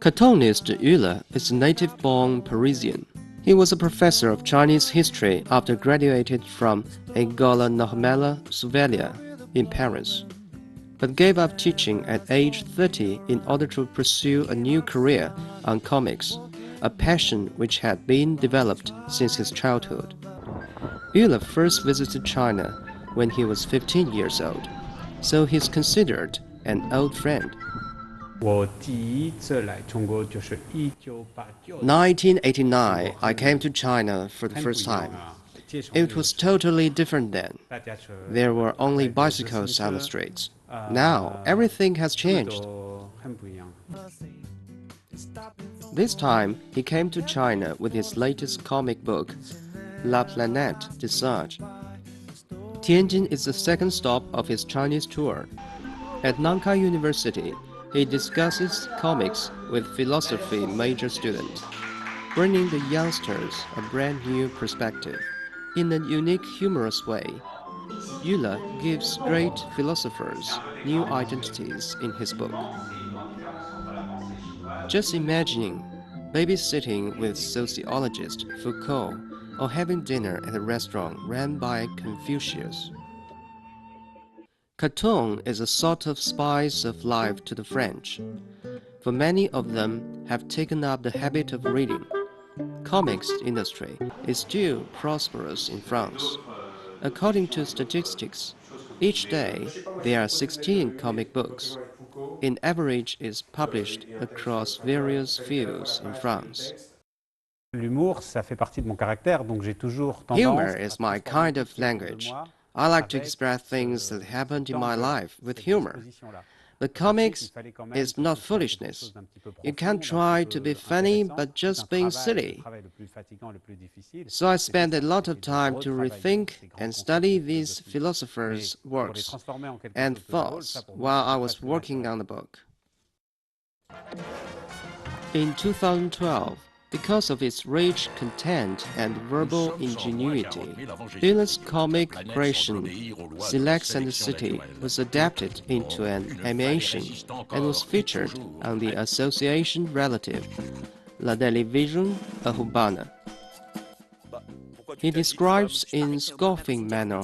Cartoonist Jul is a native-born Parisian. He was a professor of Chinese history after graduated from École Normale Supérieure in Paris, but gave up teaching at age 30 in order to pursue a new career on comics, a passion which had been developed since his childhood. Jul first visited China when he was 15 years old, so he's considered an old friend. 1989, I came to China for the first time. It was totally different then. There were only bicycles on the streets. Now, everything has changed. This time, he came to China with his latest comic book, Planète de Singe. Tianjin is the second stop of his Chinese tour. At Nankai University, he discusses comics with philosophy major students, bringing the youngsters a brand new perspective. In a unique, humorous way, Jul gives great philosophers new identities in his book. Just imagining babysitting with sociologist Foucault or having dinner at a restaurant run by Confucius. Cartoon is a sort of spice of life to the French, for many of them have taken up the habit of reading. Comics industry is still prosperous in France. According to statistics, each day there are 16 comic books. In average is published across various fields in France. L'humour, ça fait partie de mon caractère, donc j'ai toujours tendance. Humor is my kind of language. I like to express things that happened in my life with humor. But comics is not foolishness. You can't try to be funny, but just being silly. So I spent a lot of time to rethink and study these philosophers' works and thoughts while I was working on the book. In 2012, because of its rich content and verbal ingenuity, Jul's comic creation, Selects and the City, was adapted into an animation and was featured on the Association Relative, La Télévision Urbana. He describes in scoffing manner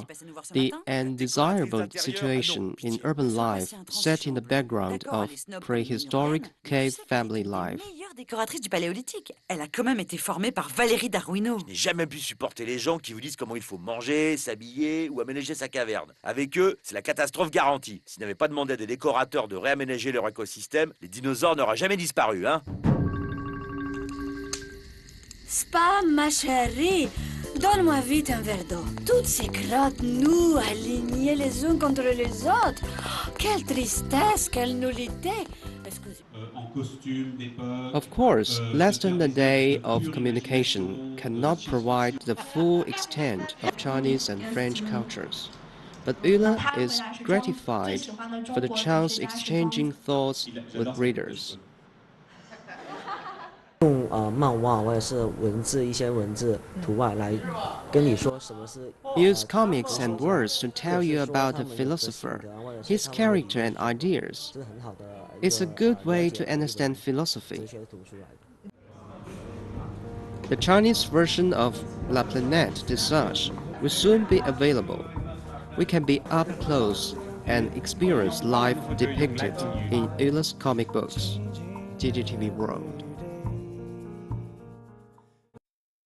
the undesirable situation in urban life set in the background of prehistoric cave family life. Décoratrice du Paléolithique. Elle a quand même été formée par Valérie Darwino. Je n'ai jamais pu supporter les gens qui vous disent comment il faut manger, s'habiller ou aménager sa caverne. Avec eux, c'est la catastrophe garantie. S'ils n'avaient pas demandé à des décorateurs de réaménager leur écosystème, les dinosaures n'auraient jamais disparu, hein. Spa, ma chérie, donne-moi vite un verre d'eau. Toutes ces grottes nous alignées les uns contre les autres. Quelle tristesse, quelle nullité. Of course, less than a day of communication cannot provide the full extent of Chinese and French cultures. But Jul is gratified for the chance exchanging thoughts with readers. 用漫画或者是文字一些文字图案来跟你说什么是 Use comics and words to tell you about a philosopher, his character and ideas. It's a good way to understand philosophy. The Chinese version of La Planète de Singe will soon be available. We can be up close and experience life depicted in Jul's comic books. GGTV World.